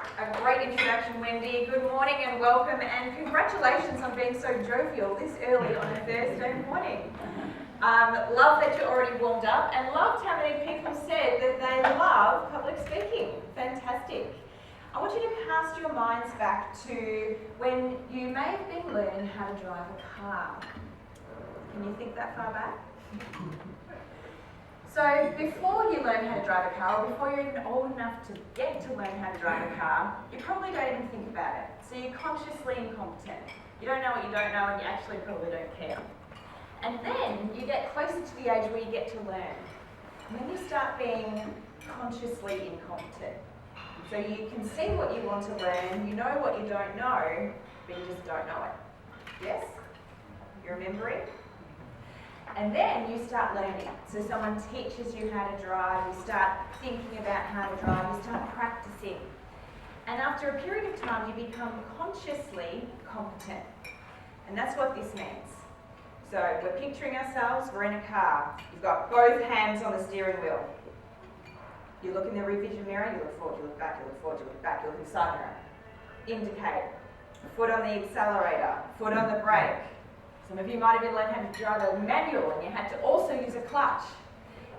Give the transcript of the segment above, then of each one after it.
A great introduction, Wendy. Good morning and welcome, and congratulations on being so jovial this early on a Thursday morning. Love that you're already warmed up, and loved how many people said that they love public speaking. Fantastic. I want you to cast your minds back to when you may have been learning how to drive a car. Can you think that far back? So before you learn how to drive a car, or before you're even old enough to get to learn how to drive a car, you probably don't even think about it. So you're consciously incompetent. You don't know what you don't know, and you actually probably don't care. And then you get closer to the age where you get to learn. And then you start being consciously incompetent. So you can see what you want to learn, you know what you don't know, but you just don't know it. Yes? You're remembering? And then you start learning. So someone teaches you how to drive, you start thinking about how to drive, you start practicing. And after a period of time, you become consciously competent. And that's what this means. So we're picturing ourselves, we're in a car. You've got both hands on the steering wheel. You look in the rear vision mirror, you look forward, you look back, you look forward, you look back, you look in the side mirror. Indicate. Foot on the accelerator, foot on the brake. Some of you might have even learned how to drive a manual and you had to also use a clutch.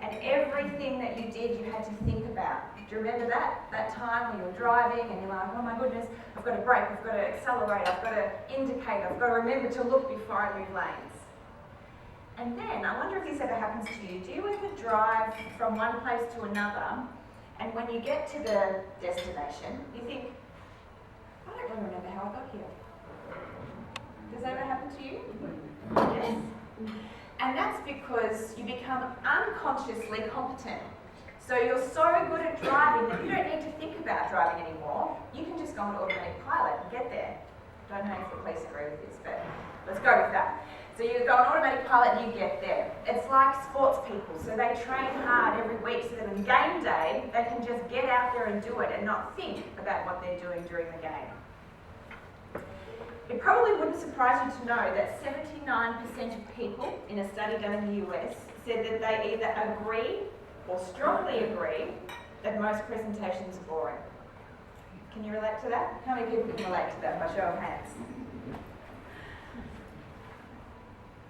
And everything that you did, you had to think about. Do you remember that time when you were driving and you're like, oh my goodness, I've got to brake, I've got to accelerate, I've got to indicate, I've got to remember to look before I move lanes. And then, I wonder if this ever happens to you. Do you ever drive from one place to another, and when you get to the destination, you think, I don't really remember how I got here. Does that ever happen to you? Yes. And that's because you become unconsciously competent. So you're so good at driving that you don't need to think about driving anymore. You can just go on automatic pilot and get there. Don't know if the police agree with this, but let's go with that. So you go on automatic pilot and you get there. It's like sports people, so they train hard every week so that on game day, they can just get out there and do it and not think about what they're doing during the game. It probably wouldn't surprise you to know that 79% of people in a study done in the US said that they either agree or strongly agree that most presentations are boring. Can you relate to that? How many people can relate to that by show of hands?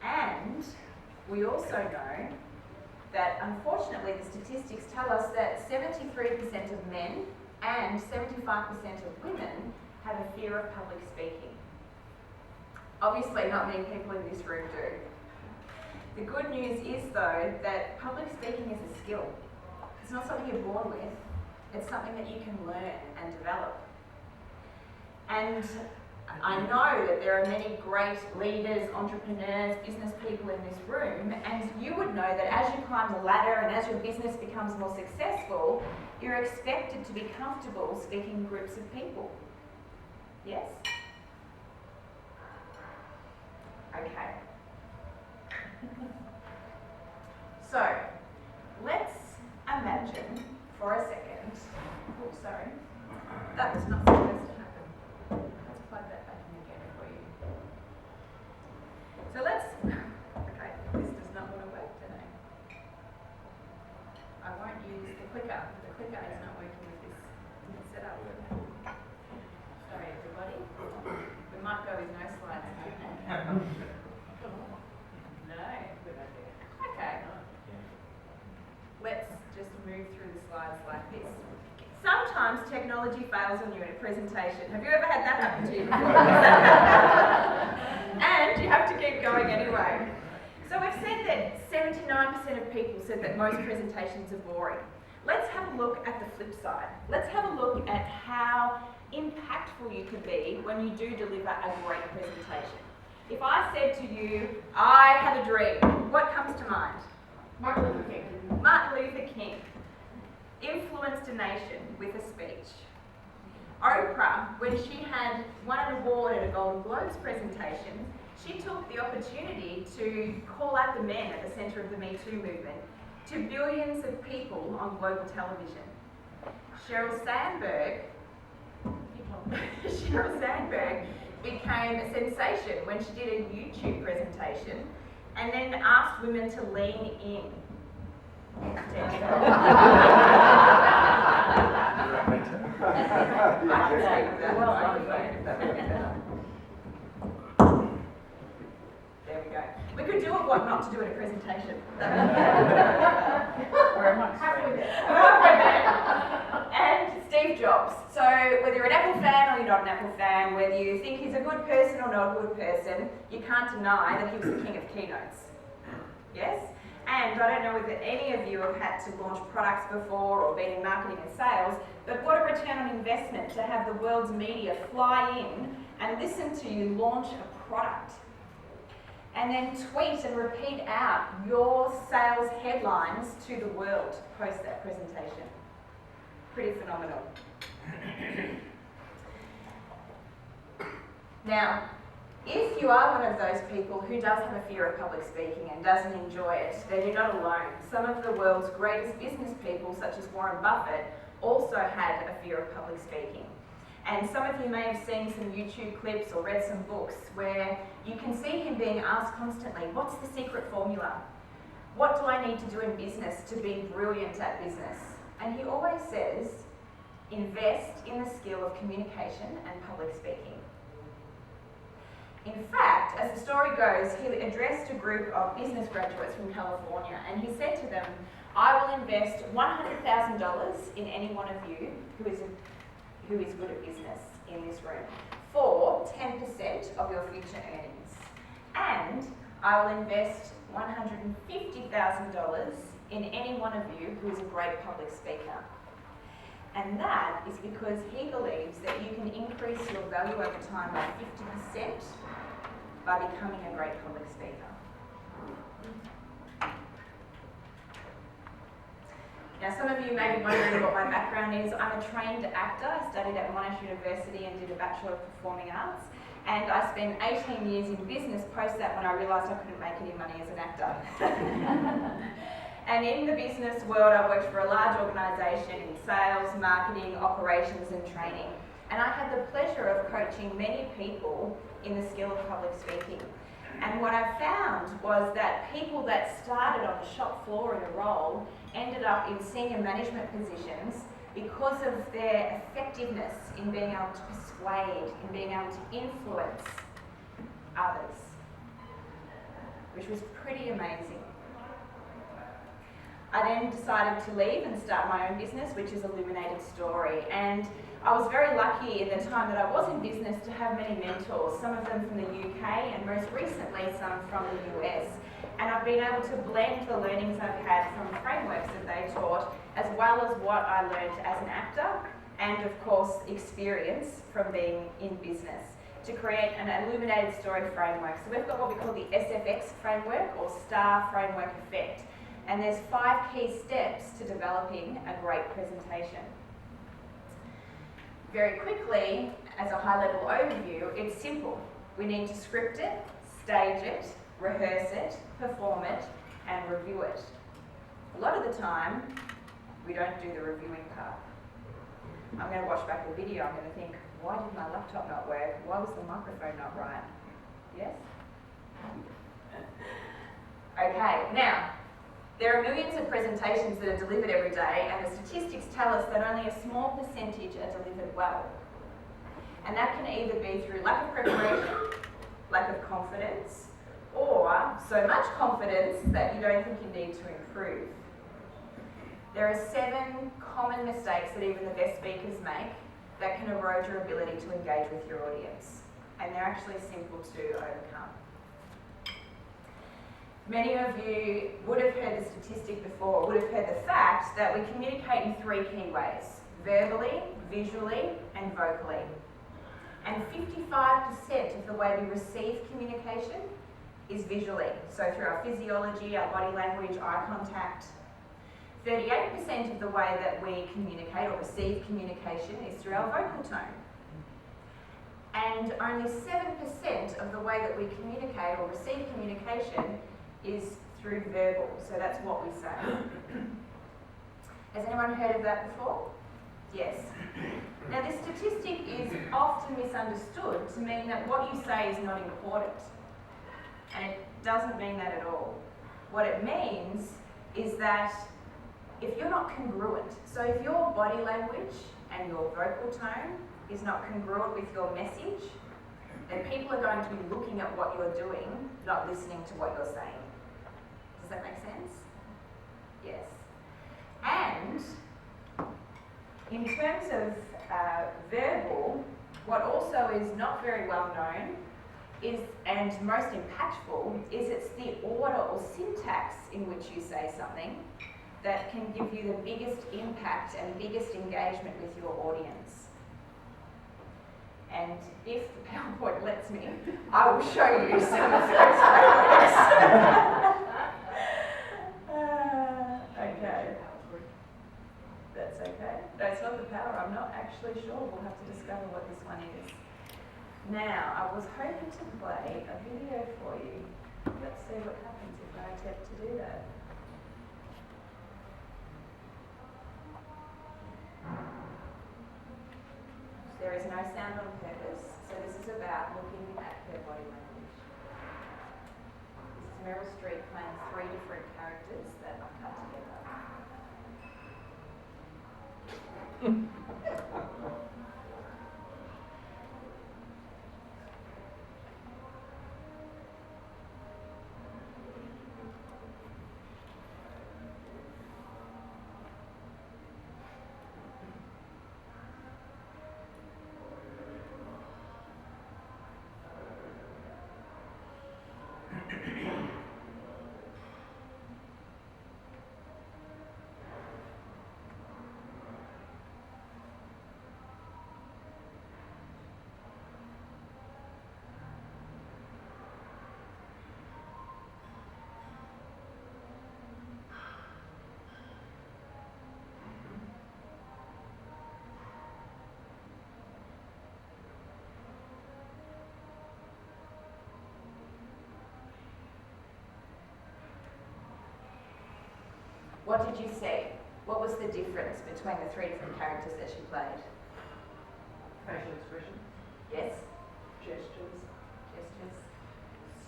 And we also know that unfortunately the statistics tell us that 73% of men and 75% of women have a fear of public speaking. Obviously not many people in this room do. The good news is though that public speaking is a skill. It's not something you're born with, it's something that you can learn and develop. And I know that there are many great leaders, entrepreneurs, business people in this room, and you would know that as you climb the ladder and as your business becomes more successful, you're expected to be comfortable speaking in groups of people. Yes? Okay. So, let's imagine for a second, oops, sorry, that was not supposed to happen. Let's plug that back in again for you. So okay, this does not want to work today. I won't use the clicker. The clicker is not working with this setup. Sorry everybody. We might go with no slides. No, good idea. Okay. Let's just move through the slides like this. Sometimes technology fails on you in a presentation. Have you ever had that happen to you before? And you have to keep going anyway. So we've said that 79% of people said that most presentations are boring. Let's have a look at the flip side. Let's have a look at how impactful you could be when you do deliver a great presentation. If I said to you, I had a dream, what comes to mind? Martin Luther King. Martin Luther King influenced a nation with a speech. Oprah, when she had won an award at a Golden Globes presentation, she took the opportunity to call out the men at the centre of the Me Too movement to billions of people on global television. Sheryl Sandberg became a sensation when she did a YouTube presentation and then asked women to lean in. speak without the microphone, if that works better. There we go. We could do what not to do in a presentation. We're amongst friends. And Steve Jobs. So whether you're an Apple fan or you're not an Apple fan, whether you think he's a good person or not a good person, you can't deny that he was the king of keynotes. Yes? And I don't know whether any of you have had to launch products before or been in marketing and sales, but what a return on investment to have the world's media fly in and listen to you launch a product. And then tweet and repeat out your sales headlines to the world post that presentation. Pretty phenomenal. Now, if you are one of those people who does have a fear of public speaking and doesn't enjoy it, then you're not alone. Some of the world's greatest business people, such as Warren Buffett, also had a fear of public speaking. And some of you may have seen some YouTube clips or read some books where you can see him being asked constantly, what's the secret formula? What do I need to do in business to be brilliant at business? And he always says, invest in the skill of communication and public speaking. In fact, as the story goes, he addressed a group of business graduates from California and he said to them, I will invest $100,000 in any one of you who is good at business in this room for 10% of your future earnings. And I will invest $150,000 in any one of you who is a great public speaker. And that is because he believes that you can increase your value over time by 50% by becoming a great public speaker. Now, some of you may be wondering what my background is. I'm a trained actor. I studied at Monash University and did a Bachelor of Performing Arts. And I spent 18 years in business post that when I realised I couldn't make any money as an actor. And in the business world, I worked for a large organisation in sales, marketing, operations and training. And I had the pleasure of coaching many people in the skill of public speaking. And what I found was that people that started on the shop floor in a role ended up in senior management positions because of their effectiveness in being able to persuade, in being able to influence others, which was pretty amazing. I then decided to leave and start my own business, which is Illuminated Story. And I was very lucky in the time that I was in business to have many mentors, some of them from the UK and most recently some from the US. And I've been able to blend the learnings I've had from frameworks that they taught, as well as what I learned as an actor, and of course experience from being in business, to create an illuminated story framework. So we've got what we call the SFX framework, or STAR framework effect. And there's 5 key steps to developing a great presentation. Very quickly, as a high-level overview, it's simple. We need to script it, stage it, rehearse it, perform it, and review it. A lot of the time, we don't do the reviewing part. I'm going to watch back the video, I'm going to think, why did my laptop not work? Why was the microphone not right? Yes? Okay, now, there are millions of presentations that are delivered every day, and the statistics tell us that only a small percentage are delivered well. And that can either be through lack of preparation, lack of confidence, or so much confidence that you don't think you need to improve. There are 7 common mistakes that even the best speakers make that can erode your ability to engage with your audience. And they're actually simple to overcome. Many of you would have heard the statistic before, would have heard the fact that we communicate in 3 key ways: verbally, visually, and vocally. And 55% of the way we receive communication is visually, so through our physiology, our body language, eye contact. 38% of the way that we communicate or receive communication is through our vocal tone. And only 7% of the way that we communicate or receive communication is through verbal, so that's what we say. Has anyone heard of that before? Yes. Now this statistic is often misunderstood to mean that what you say is not important. And it doesn't mean that at all. What it means is that if you're not congruent, so if your body language and your vocal tone is not congruent with your message, then people are going to be looking at what you're doing, not listening to what you're saying. Does that make sense? Yes. And in terms of verbal, what also is not very well known is, and most impactful, is it's the order or syntax in which you say something that can give you the biggest impact and biggest engagement with your audience. And if the PowerPoint lets me, I will show you some of those frameworks. Okay. That's okay. No, it's not the power. I'm not actually sure. We'll have to discover what this one is. Now, I was hoping to play a video for you. Let's see what happens if I attempt to do that. There is no sound on purpose, so this is about looking at her body language. This is Meryl Streep playing 3 different characters that I've cut together. What did you see? What was the difference between the 3 different characters that she played? Facial expression. Yes? Gestures. Gestures?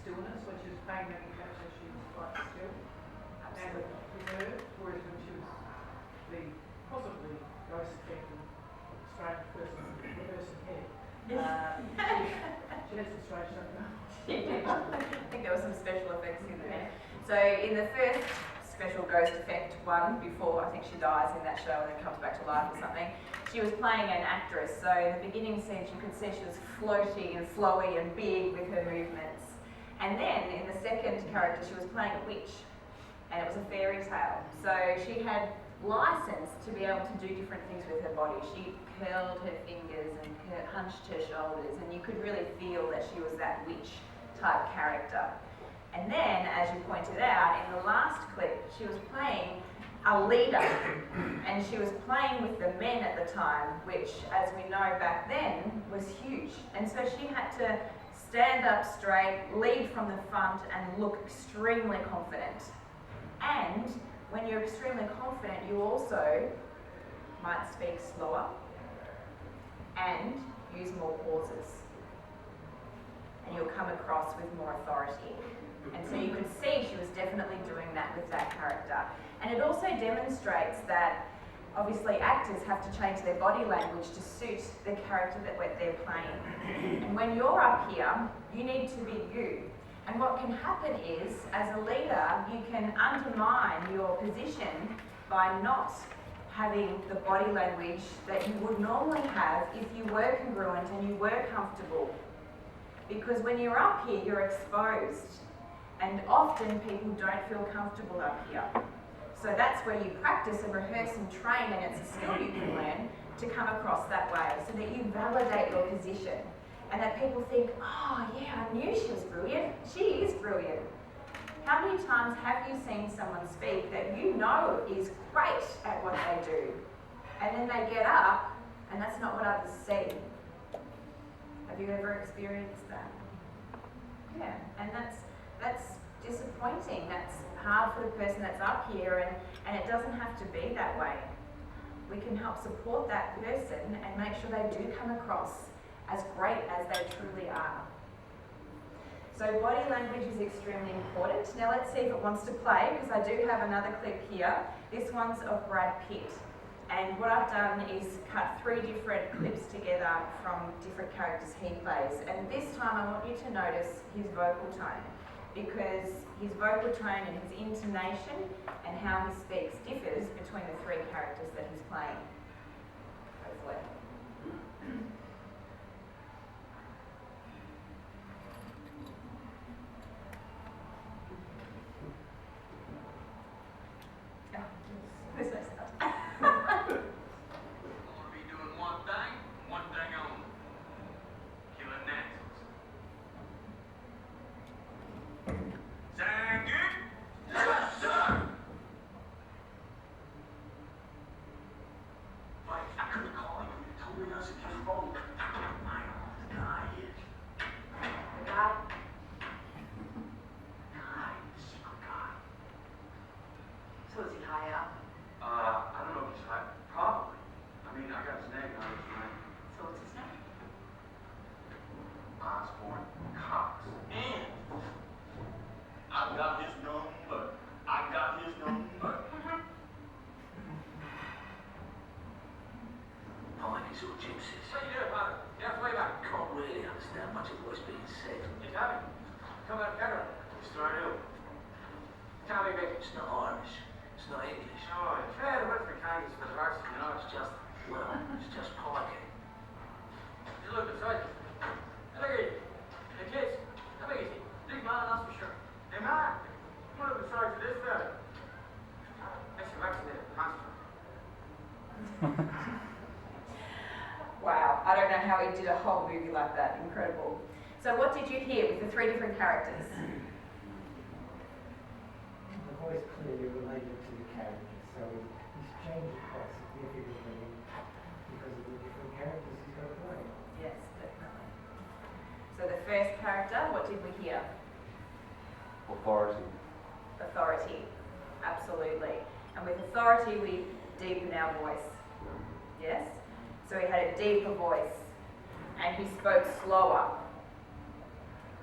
Stillness, when she was playing making character, she was quite still. Absolutely. And reserved, whereas when she was the possibly most effective strange person, reversing head, she had some strange stuff going on. I think there were some special effects in there. So in the first special ghost effect one, before I think she dies in that show and then comes back to life or something, she was playing an actress. So in the beginning scenes you could see she was floaty and flowy and big with her movements. And then in the second character she was playing a witch, and it was a fairy tale. So she had license to be able to do different things with her body. She curled her fingers and hunched her shoulders, and you could really feel that she was that witch type character. And then, as you pointed out, in the last clip, she was playing a leader, and she was playing with the men at the time, which, as we know back then, was huge. And so she had to stand up straight, lead from the front, and look extremely confident. And when you're extremely confident, you also might speak slower and use more pauses. And you'll come across with more authority. And so you could see she was definitely doing that with that character. And it also demonstrates that obviously actors have to change their body language to suit the character that they're playing. And when you're up here, you need to be you. And what can happen is, as a leader, you can undermine your position by not having the body language that you would normally have if you were congruent and you were comfortable. Because when you're up here, you're exposed. And often people don't feel comfortable up here. So that's where you practice and rehearse and train, and it's a skill you can learn to come across that way so that you validate your position. And that people think, oh yeah, I knew she was brilliant. She is brilliant. How many times have you seen someone speak that you know is great at what they do, and then they get up and that's not what others see? Have you ever experienced that? Yeah, and that's disappointing. That's hard for the person that's up here, and it doesn't have to be that way. We can help support that person and make sure they do come across as great as they truly are. So body language is extremely important. Now let's see if it wants to play, because I do have another clip here. This one's of Brad Pitt. And what I've done is cut 3 different clips together from different characters he plays. And this time I want you to notice his vocal tone, because his vocal tone and his intonation and how he speaks differs between the 3 characters that he's playing. Hopefully. There's no start. I'm gonna be doing one thing only. Killing naturals. Sound good? Yes, sir! Like, I couldn't call you. You told me I should get a phone. I know who the guy is. The guy? Guy, the secret guy. So is he high up? I don't know if he's high. Probably. I mean, I got his name on his name. So what's his name? Osborne Cox. And I got his number. I got his number. I like his old gypsies. What you doing, Father? You have to wait back. Can't really understand much of what's being said. You tell me. Come out of camera. It's not ill. Tell me, baby. It's not Irish. It's not English. Oh, it's fair to work for Congress for the rest, you know. It's just, well, it's just parking. You look beside you. Hey, look at you. Hey, kids. How big is he? Big man, that's for sure. Hey, man. You look beside you, this fella. Makes you vaccinated, constantly. Wow, I don't know how he did a whole movie like that. Incredible. So what did you hear with the 3 different characters? The voice clearly related to the character, so he's changed quite significantly because of the different characters he's got to play. Yes, definitely. So the first character, what did we hear? Authority. Authority. Absolutely. And with authority, we deepen our voice. Yes? So he had a deeper voice. And he spoke slower.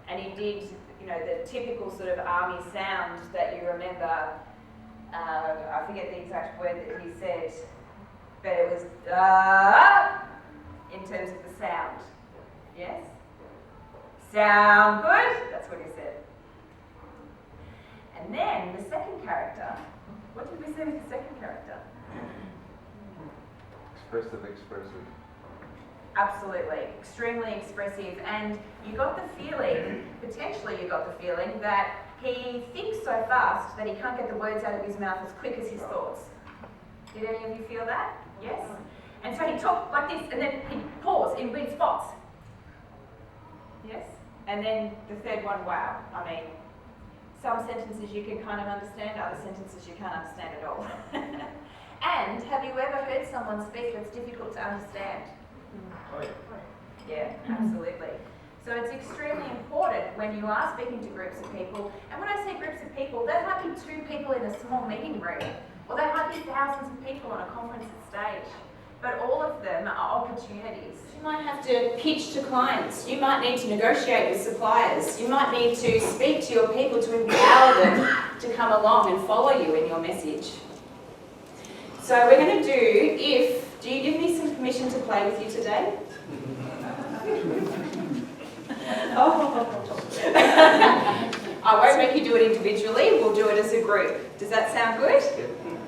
And he did, you know, the typical sort of army sound that you remember. I forget the exact word that he said, but it was in terms of the sound. Yes? Sound good? That's what he said. And then the second character, what did we say with the second character? Expressive. Absolutely, extremely expressive, and you got the feeling, potentially you got the feeling, that he thinks so fast that he can't get the words out of his mouth as quick as his thoughts. Did any of you feel that? Yes? And so he talked like this, and then he'd pause in weird spots. Yes? And then the third one, wow, I mean, some sentences you can kind of understand, other sentences you can't understand at all. And have you ever heard someone speak that's difficult to understand? Oh, yeah. Yeah, absolutely. So it's extremely important when you are speaking to groups of people, and when I say groups of people, that might be 2 people in a small meeting room, or that might be thousands of people on a conference stage, but all of them are opportunities. You might have to pitch to clients, you might need to negotiate with suppliers, you might need to speak to your people to empower them to come along and follow you in your message. So we're going to do you give me some permission to play with you today? I won't make you do it individually, we'll do it as a group. Does that sound good?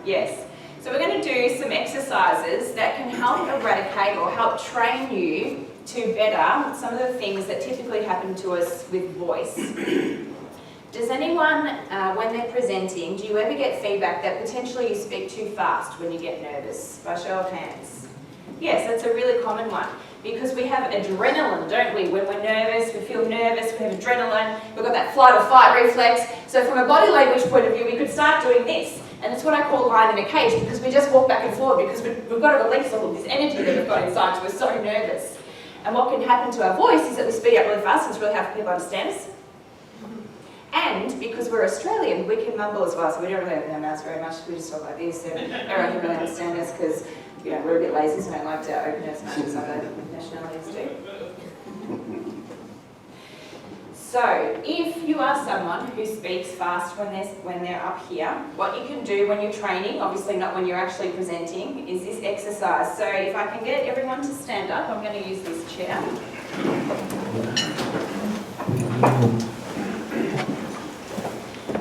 Yes. So we're going to do some exercises that can help eradicate or help train you to better some of the things that typically happen to us with voice. Does anyone, when they're presenting, do you ever get feedback that potentially you speak too fast when you get nervous? By show of hands. Yes, that's a really common one. Because we have adrenaline, don't we? When we're nervous, we feel nervous, we have adrenaline, we've got that flight or fight reflex. So from a body language point of view, we could start doing this. And it's what I call lying in a cage, because we just walk back and forward because we've got to release all of this energy that we've got inside because we're so nervous. And what can happen to our voice is that we speed up really fast and it's really hard for people to understand us. And because we're Australian, we can mumble as well, so we don't really open our mouths very much. We just talk like this, and everyone can really understand us because we're a bit lazy, so we don't like to open it as much as other nationalities do. So So, if you are someone who speaks fast when they're up here, what you can do when you're training, obviously not when you're actually presenting, is this exercise. So, if I can get everyone to stand up, I'm going to use this chair.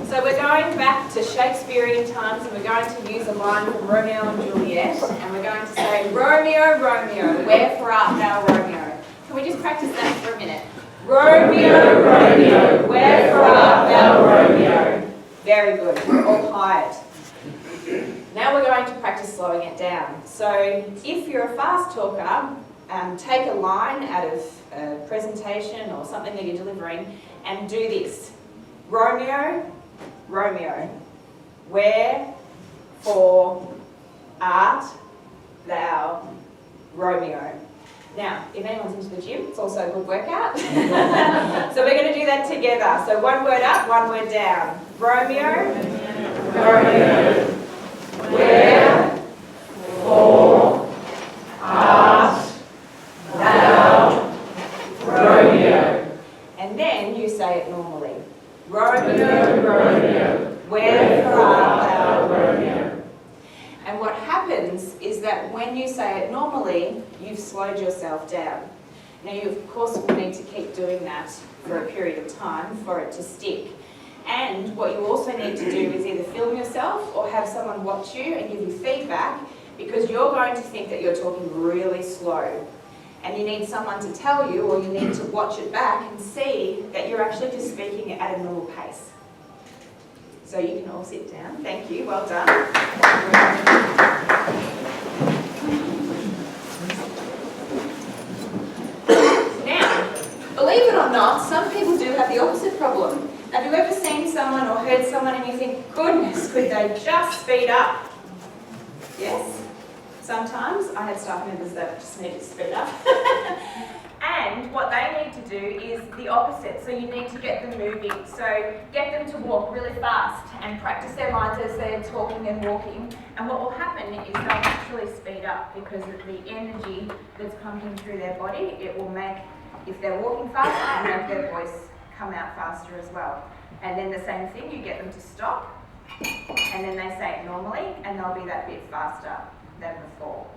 So, we're going back to Shakespearean times, and we're going to use a line from Romeo and Juliet, and we're going to say, Romeo, Romeo, wherefore art thou, Romeo? Can we just practice that for a minute? Romeo, Romeo, wherefore art thou, Romeo? Very good, we're all hired. Now we're going to practice slowing it down. So if you're a fast talker, take a line out of a presentation or something that you're delivering and do this. Romeo, Romeo, wherefore art thou, Romeo? Now, if anyone's into the gym, it's also a good workout. So we're going to do that together. So one word up, one word down. Romeo, Romeo, wherefore art thou, Romeo? And then you say it normally. Romeo, Romeo, wherefore art thou, Romeo? And what happens is that when you say it normally, you've slowed yourself down. Now, you of course will need to keep doing that for a period of time for it to stick. And what you also need to do is either film yourself or have someone watch you and give you feedback, because you're going to think that you're talking really slow. And you need someone to tell you, or you need to watch it back and see that you're actually just speaking at a normal pace. So you can all sit down. Thank you. Well done. Now, believe it or not, some people do have the opposite problem. Have you ever seen someone or heard someone and you think, goodness, could they just speed up? Yes? Sometimes I have staff members that just need to speed up. And what they need to do is the opposite. So you need to get them moving. So get them to walk really fast and practice their lines as they're talking and walking. And what will happen is they'll naturally speed up, because of the energy that's pumping through their body. It will make, if they're walking faster, make their voice come out faster as well. And then the same thing, you get them to stop, and then they say it normally, and they'll be that bit faster than before.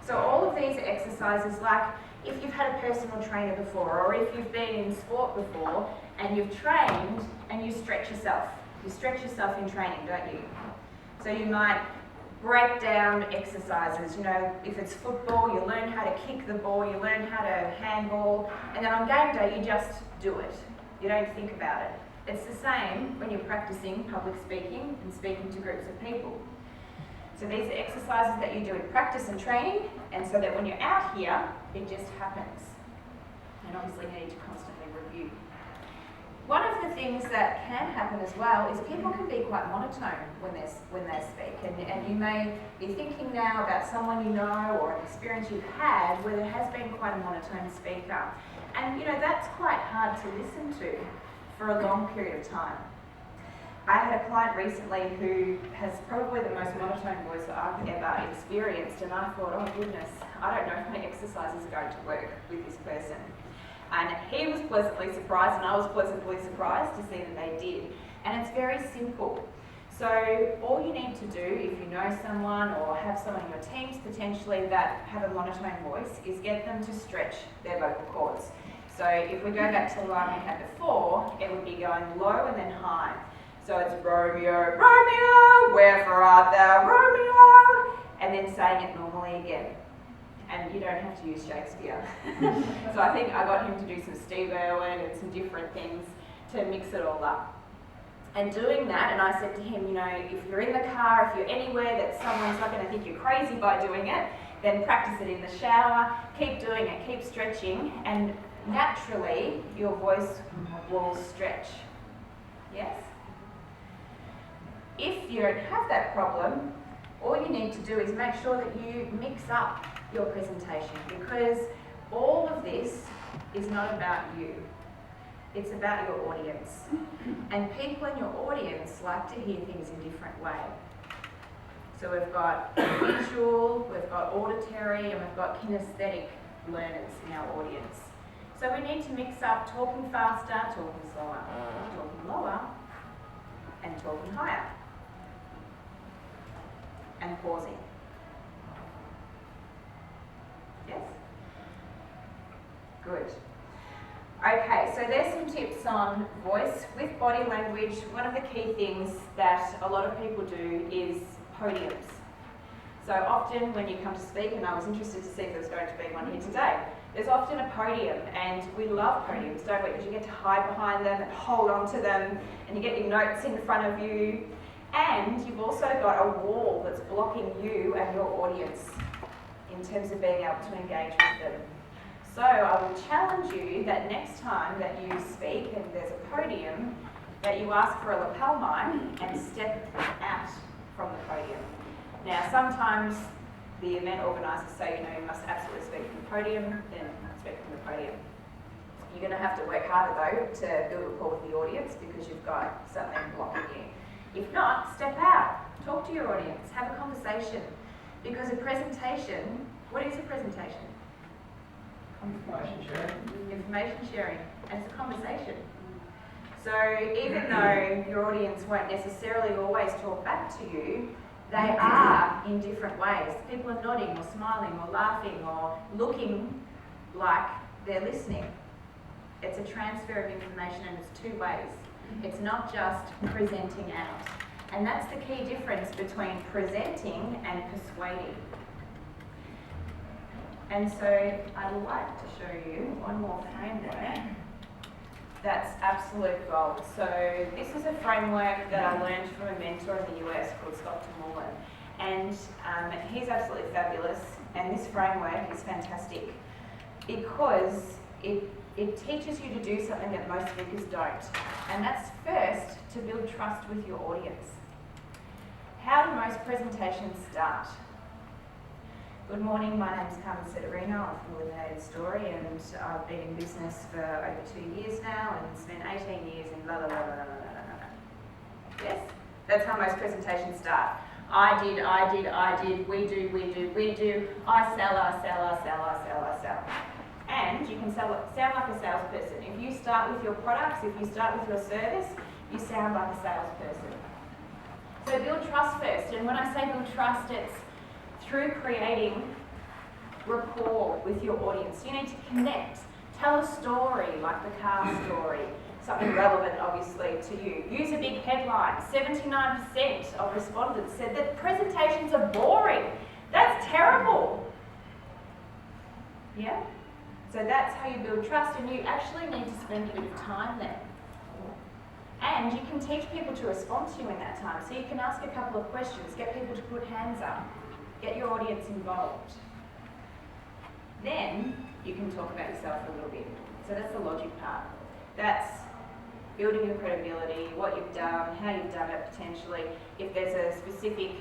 So all of these exercises, like if you've had a personal trainer before, or if you've been in sport before and you've trained and you stretch yourself. You stretch yourself in training, don't you? So you might break down exercises. You know, if it's football, you learn how to kick the ball, you learn how to handball, and then on game day you just do it. You don't think about it. It's the same when you're practicing public speaking and speaking to groups of people. So these are exercises that you do in practice and training, and so that when you're out here, it just happens. And obviously you need to constantly review. One of the things that can happen as well is people can be quite monotone when they speak. And you may be thinking now about someone you know or an experience you've had where there has been quite a monotone speaker. And you know, that's quite hard to listen to for a long period of time. I had a client recently who has probably the most monotone voice that I've ever experienced, and I thought, oh goodness, I don't know if my exercises are going to work with this person. And he was pleasantly surprised, and I was pleasantly surprised to see that they did. And it's very simple. So all you need to do, if you know someone or have someone in your teams potentially that have a monotone voice, is get them to stretch their vocal cords. So if we go back to the line we had before, it would be going low and then high. So it's Romeo, Romeo, wherefore art thou, Romeo? And then saying it normally again. And you don't have to use Shakespeare. So I think I got him to do some Steve Irwin and some different things to mix it all up. And doing that, and I said to him, you know, if you're in the car, if you're anywhere that someone's not going to think you're crazy by doing it, then practice it in the shower, keep doing it, keep stretching, and naturally your voice will stretch. Yes? If you don't have that problem, all you need to do is make sure that you mix up your presentation, because all of this is not about you. It's about your audience. And people in your audience like to hear things in a different way. So we've got visual, we've got auditory, and we've got kinesthetic learners in our audience. So we need to mix up talking faster, talking slower, talking lower, and talking higher, and pausing. Yes? Good. Okay, so there's some tips on voice with body language. One of the key things that a lot of people do is podiums. So often when you come to speak, and I was interested to see if there's going to be one here today, there's often a podium, and we love podiums, don't we? Because you get to hide behind them and hold on to them, and you get your notes in front of you, and you've also got a wall that's blocking you and your audience in terms of being able to engage with them. So I will challenge you that next time that you speak and there's a podium, that you ask for a lapel mic and step out from the podium. Now sometimes the event organisers say, you must absolutely speak from the podium, then speak from the podium. You're going to have to work harder though to build rapport with the audience because you've got something blocking you. If not, step out, talk to your audience, have a conversation. Because a presentation, what is a presentation? Information sharing. Information sharing, and it's a conversation. So even though your audience won't necessarily always talk back to you, they are in different ways. People are nodding or smiling or laughing or looking like they're listening. It's a transfer of information and it's two ways. It's not just presenting out. And that's the key difference between presenting and persuading. And so I'd like to show you one more framework that's absolute gold. So this is a framework that I learned from a mentor in the US called Scott Mullen. And he's absolutely fabulous. And this framework is fantastic because it teaches you to do something that most speakers don't. And that's first to build trust with your audience. How do most presentations start? Good morning, my name is Carmen Cedorino. I'm from Eliminated Story and I've been in business for over 2 years now and spent 18 years in blah, blah, blah, blah, blah, blah, blah. Yes? That's how most presentations start. I did, we do, I sell. And you can sound like a salesperson. If you start with your products, if you start with your service, you sound like a salesperson. So build trust first. And when I say build trust, it's through creating rapport with your audience. You need to connect. Tell a story, like the car story, something relevant obviously to you. Use a big headline. 79% of respondents said that presentations are boring. That's terrible. Yeah? So that's how you build trust, and you actually need to spend a bit of time there. And you can teach people to respond to you in that time. So you can ask a couple of questions, get people to put hands up, get your audience involved. Then you can talk about yourself a little bit. So that's the logic part. That's building your credibility, what you've done, how you've done it potentially. If there's a specific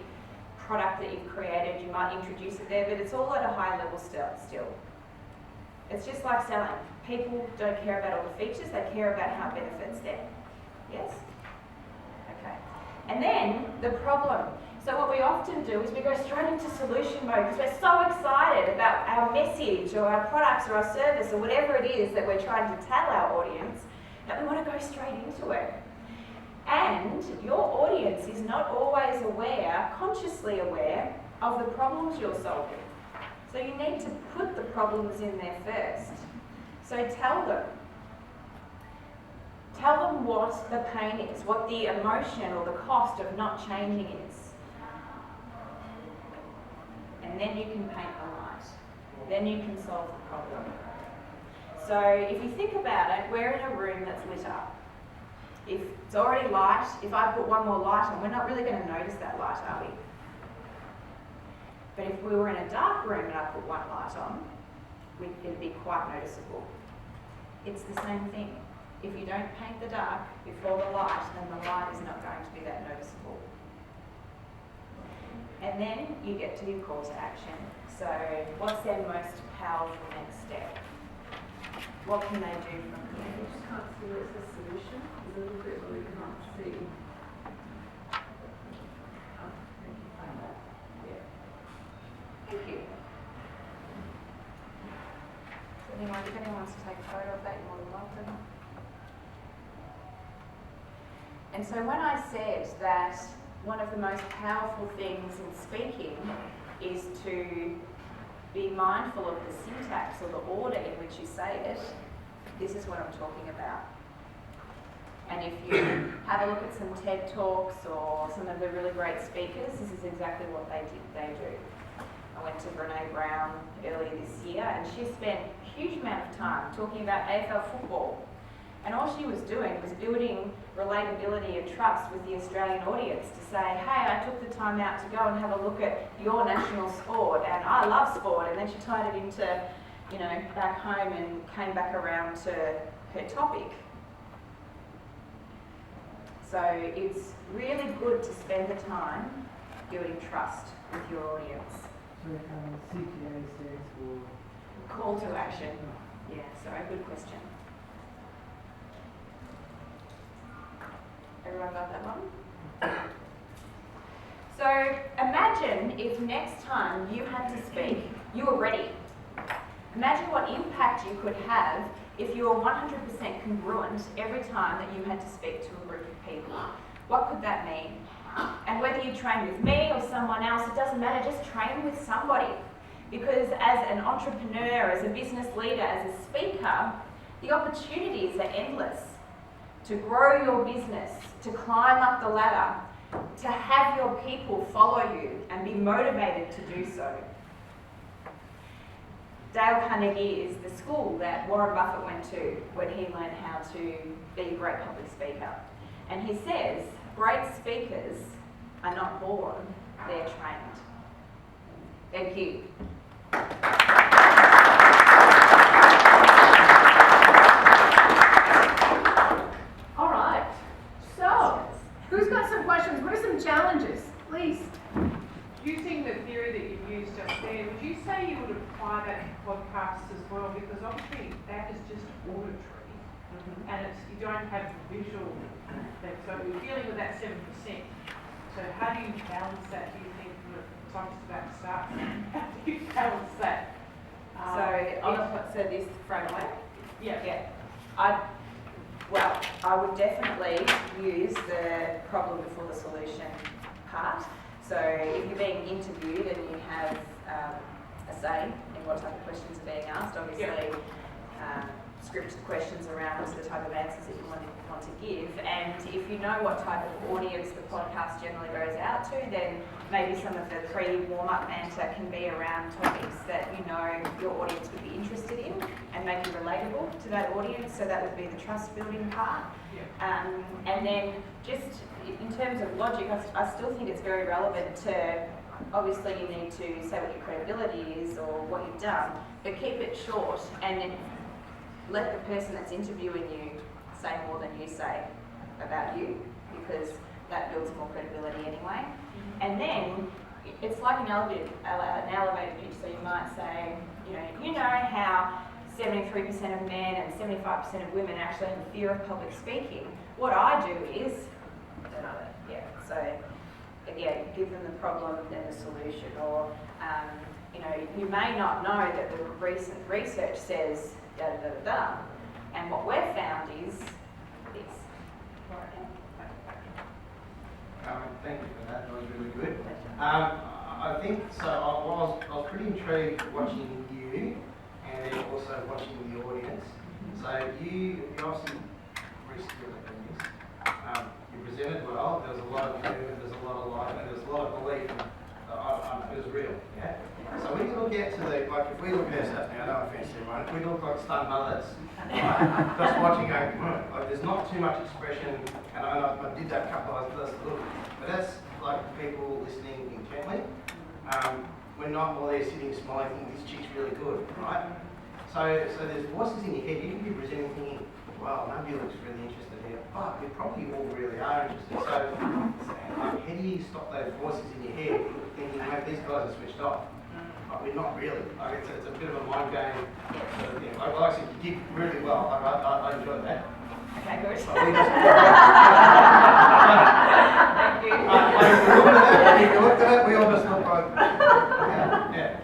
product that you've created, you might introduce it there, but it's all at a high level still. It's just like selling. People don't care about all the features, they care about how it benefits them. Yes? Okay. And then the problem. So what we often do is we go straight into solution mode because we're so excited about our message or our products or our service or whatever it is that we're trying to tell our audience that we want to go straight into it. And your audience is not always aware, consciously aware, of the problems you're solving. So you need to put the problems in there first. So tell them. Tell them what the pain is, what the emotion or the cost of not changing is. And then you can paint the light. Then you can solve the problem. So if you think about it, we're in a room that's lit up. If it's already light, if I put one more light on, we're not really going to notice that light, are we? But if we were in a dark room and I put one light on, it'd be quite noticeable. It's the same thing. If you don't paint the dark before the light, then the light is not going to be that noticeable. And then you get to your call to action. So what's their most powerful next step? What can they do from here? You just can't see what's the solution. There's a little bit where we can't see. Thank you. If anyone wants to take a photo of that, you're more than welcome. And so when I said that one of the most powerful things in speaking is to be mindful of the syntax or the order in which you say it, this is what I'm talking about. And if you have a look at some TED Talks or some of the really great speakers, this is exactly what they do. I went to Brene Brown earlier this year and she spent a huge amount of time talking about AFL football. And all she was doing was building relatability and trust with the Australian audience to say, hey, I took the time out to go and have a look at your national sport and I love sport. And then she tied it into, back home and came back around to her topic. So it's really good to spend the time building trust with your audience. So CTA stands for? Call to action. Yeah, sorry, good question. Everyone got that one? So imagine if next time you had to speak, you were ready. Imagine what impact you could have if you were 100% congruent every time that you had to speak to a group of people. What could that mean? And whether you train with me or someone else, it doesn't matter, just train with somebody. Because as an entrepreneur, as a business leader, as a speaker, the opportunities are endless. To grow your business, to climb up the ladder, to have your people follow you and be motivated to do so. Dale Carnegie is the school that Warren Buffett went to when he learned how to be a great public speaker. And he says, great speakers are not born, they're trained. Thank you. All right. So, who's got some questions? What are some challenges? Please. Using the theory that you used just there, would you say you would apply that to podcasts as well? Because obviously that is just auditory, and you don't have the visual thing. So we're dealing with that 7%. So how do you balance that? Do you think when time's about to start? How do you balance that? So this framework. Yeah. I would definitely use the problem before the solution part. So if you're being interviewed and you have a say in what type of questions are being asked, obviously scripted questions around the type of answers that you want to give. And if you know what type of audience the podcast generally goes out to, then maybe some of the pre-warm-up banter can be around topics that you know your audience would be interested in and make it relatable to that audience. So that would be the trust building part. And then just in terms of logic, I still think it's very relevant to, obviously you need to say what your credibility is or what you've done, but keep it short and let the person that's interviewing you say more than you say about you, because that builds more credibility anyway. And then it's like an elevator pitch, so you might say, you know how 73% of men and 75% of women actually have fear of public speaking. What I do is, give them the problem and the solution, or you may not know that the recent research says da da da da, and what we've found is this. Thank you for that. That was really good. I think so. I was pretty intrigued watching you, and then also watching the audience. So you obviously recently you presented well. There was a lot of movement. There's a lot of light, and there's a lot of belief. It was real. Yeah. So when you look at if we look at ourselves now, no offense to everyone, if we look like stunned mothers, right, just watching there's not too much expression, and I did that a couple of times, look, but that's like people listening intently. We're not all there sitting smiling thinking this chick's really good, right? So there's voices in your head. You can be presenting thinking, wow, nobody looks really interested here. But we probably all really are interested. So how do you stop those voices in your head thinking, mate, these guys are switched off? We're not really. It's a bit of a mind game sort of thing. Like I said, you did really well. I enjoyed that. Okay, good. But we just, if you looked at it, we all just looked like,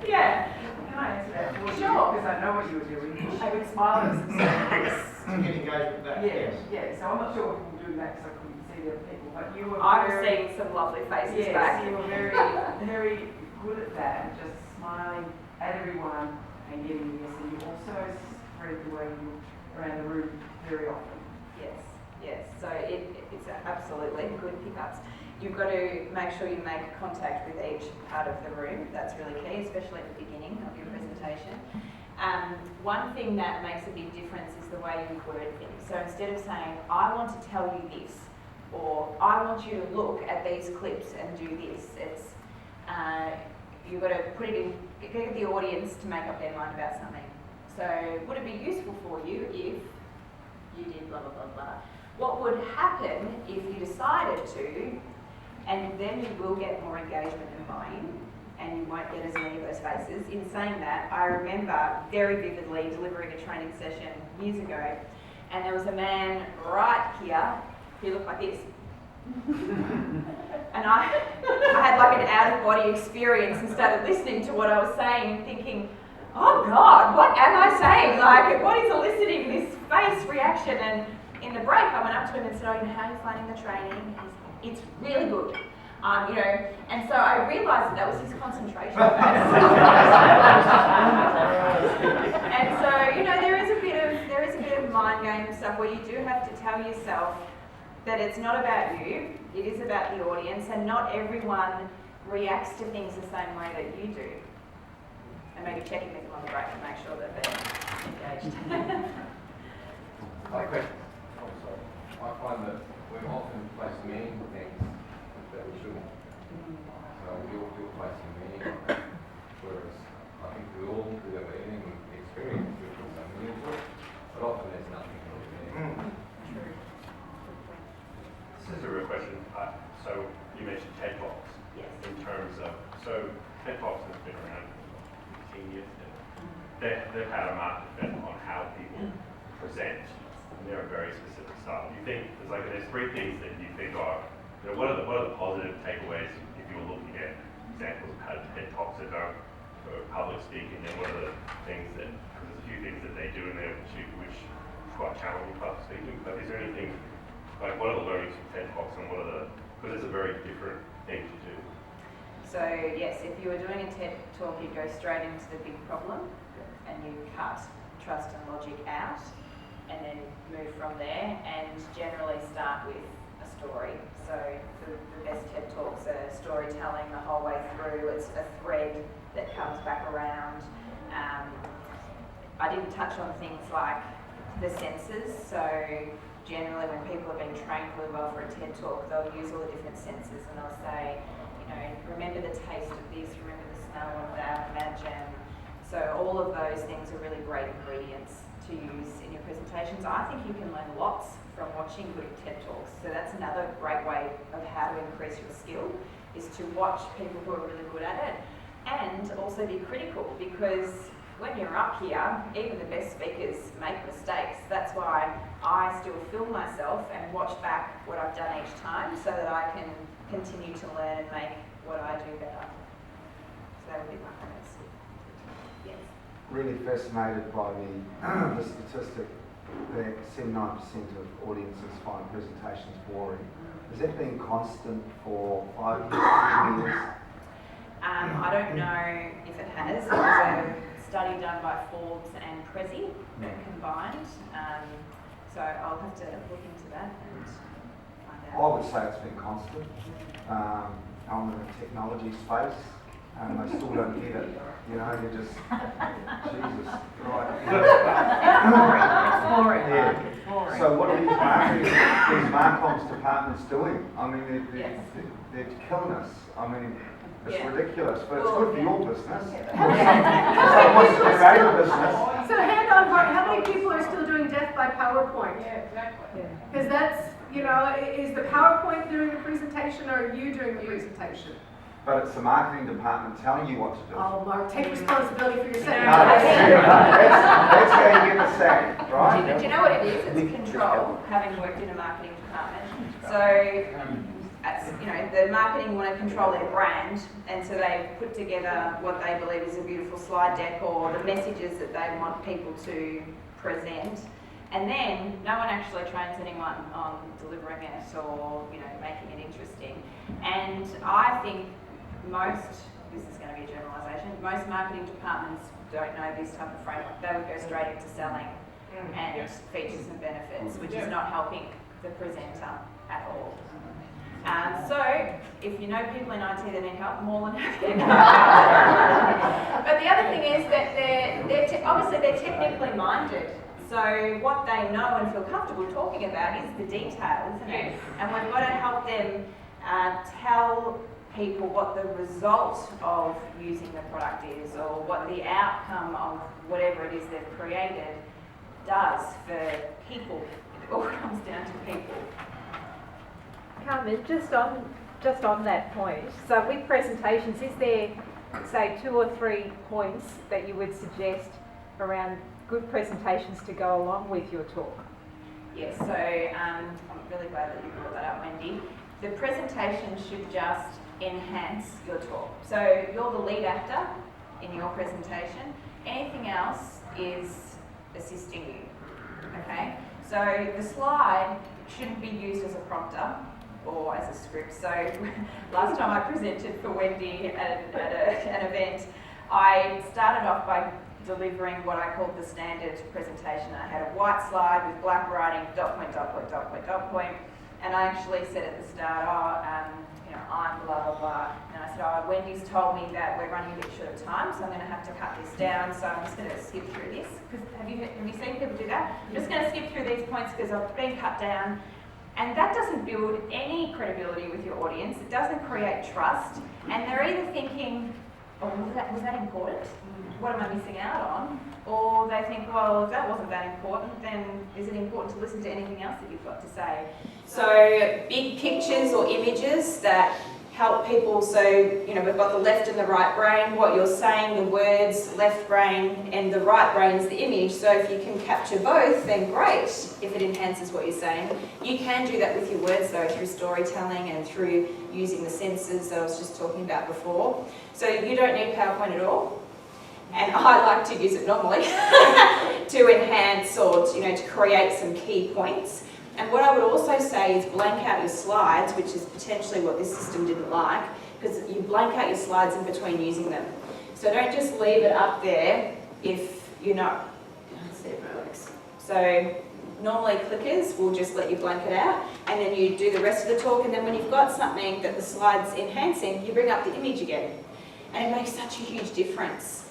Yeah. Can I answer that? Sure. Because I know what you were doing. I would smile at us and say, To get engagement back. Yeah, so I'm not sure if we'll do that because I couldn't see the other people, but you were I'm very, seeing some lovely faces yes, back. you were very, very good at that, just smiling at everyone and getting yes, and you also spread the way you look around the room very often. Yes, yes. So it's absolutely good pickups. You've got to make sure you make contact with each part of the room. That's really key, especially at the beginning of your presentation. One thing that makes a big difference is the way you word things. So instead of saying, I want to tell you this, or I want you to look at these clips and do this, it's you've got to put it in, get the audience to make up their mind about something. So would it be useful for you if you did blah, blah, blah, blah? What would happen if you decided to, and then you will get more engagement and buy-in, and you won't get as many of those faces. In saying that, I remember very vividly delivering a training session years ago, and there was a man right here, he looked like this. And I had like an out-of-body experience and started listening to what I was saying and thinking, oh God, what am I saying? Like, what is eliciting this face reaction? And in the break, I went up to him and said, oh, you know, how are you finding the training? And he said, it's really good. You know, and so I realised that was his concentration. And so, you know, there is a bit of mind game stuff where you do have to tell yourself that it's not about you, it is about the audience, and not everyone reacts to things the same way that you do. And maybe checking with them on the break to make sure that they're engaged. I find that we often place meaning to things that we shouldn't. So you're placing meaning on that. Whereas I think we all do that meaning experience, we put some meaning to it, but often there's nothing really meaning. This is a real question. So you mentioned TED Talks. Yes. In terms of, so TED Talks has been around for 15 years now. They've had a marked effect on how people present. And they're a very specific style. You think there's three things that you think are, you know, what are the positive takeaways if you were looking at examples of how TED Talks are done for public speaking, and what are the things that, because there's a few things that they do in there which are quite challenging public speaking, but is there anything, like what are the learnings from TED Talks and what are the, because it's a very different thing to do. So yes, if you were doing a TED Talk, you'd go straight into the big problem and you cut trust and logic out and then move from there and generally start with a story. So the best TED Talks are storytelling the whole way through. It's a thread that comes back around. I didn't touch on things like the senses. So generally when people have been trained really well for a TED Talk, they'll use all the different senses and they'll say, you know, remember the taste of this, remember the smell of that, imagine. So all of those things are really great ingredients to use in your presentations. I think you can learn lots from watching good TED Talks. So that's another great way of how to increase your skill, is to watch people who are really good at it and also be critical, because when you're up here, even the best speakers make mistakes. That's why I still film myself and watch back what I've done each time so that I can continue to learn and make what I do better. So that would be my comments. Yes. Really fascinated by the statistic that 79% of audiences find presentations boring. Has that been constant for 5 years, 10 years? I don't know if it has. It was a study done by Forbes and Prezi combined. So I'll have to look into that and find out. I would say it's been constant. I'm in the technology space and they still don't get it. You know, you're just, Jesus, right. It's boring. Yeah. It's boring. So what are these marcoms departments doing? I mean, they're killing us. I mean, it's ridiculous, but it's good for your business. What's the greater business? So hand on heart, how many people are still doing death by PowerPoint? Yeah, exactly. Because that's, you know, is the PowerPoint doing the presentation or are you doing the presentation? But it's the marketing department telling you what to do. Oh, Mark, take responsibility for yourself. No, that's how you get the sack, right? Do you know what it is? It's control, having worked in a marketing department. So the marketing want to control their brand, and so they put together what they believe is a beautiful slide deck or the messages that they want people to present. And then no one actually trains anyone on delivering it or making it interesting. And I think this is going to be a generalisation, most marketing departments don't know this type of framework. They would go straight into selling and features and benefits, which is not helping the presenter at all. So if you know people in IT that need help, more than happy to help. But the other thing is that obviously they're technically minded. So what they know and feel comfortable talking about is the detail, isn't it? And we've got to help them tell people what the result of using the product is, or what the outcome of whatever it is they've created does for people. It all comes down to people. Carmen, just on that point, so with presentations, is there, say, 2 or 3 points that you would suggest around good presentations to go along with your talk? Yes, so I'm really glad that you brought that up, Wendy. The presentation should just enhance your talk. So you're the lead actor in your presentation. Anything else is assisting you, okay? So the slide shouldn't be used as a prompter or as a script. So last time I presented for Wendy at an event, I started off by delivering what I called the standard presentation. I had a white slide with black writing, dot point, dot point, dot point, dot point, and I actually said at the start, I'm blah, blah, blah. And I said, Wendy's told me that we're running a bit short of time, so I'm going to have to cut this down, so I'm just going to skip through this. Because have you seen people do that? I'm just going to skip through these points because I've been cut down. And that doesn't build any credibility with your audience. It doesn't create trust. And they're either thinking, oh, was that important? What am I missing out on? Or they think, well, if that wasn't that important, then is it important to listen to anything else that you've got to say? So big pictures or images that help people. So, we've got the left and the right brain. What you're saying, the words, left brain, and the right brain is the image. So if you can capture both, then great, if it enhances what you're saying. You can do that with your words, though, through storytelling and through using the senses that I was just talking about before. So you don't need PowerPoint at all. And I like to use it normally to enhance or to create some key points. And what I would also say is blank out your slides, which is potentially what this system didn't like, because you blank out your slides in between using them. So don't just leave it up there if you're not, let's see if it works. So normally clickers will just let you blank it out, and then you do the rest of the talk, and then when you've got something that the slide's enhancing, you bring up the image again. And it makes such a huge difference.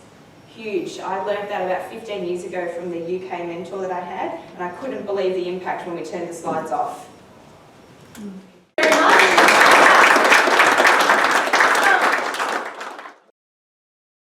Huge. I learned that about 15 years ago from the UK mentor that I had, and I couldn't believe the impact when we turned the slides off.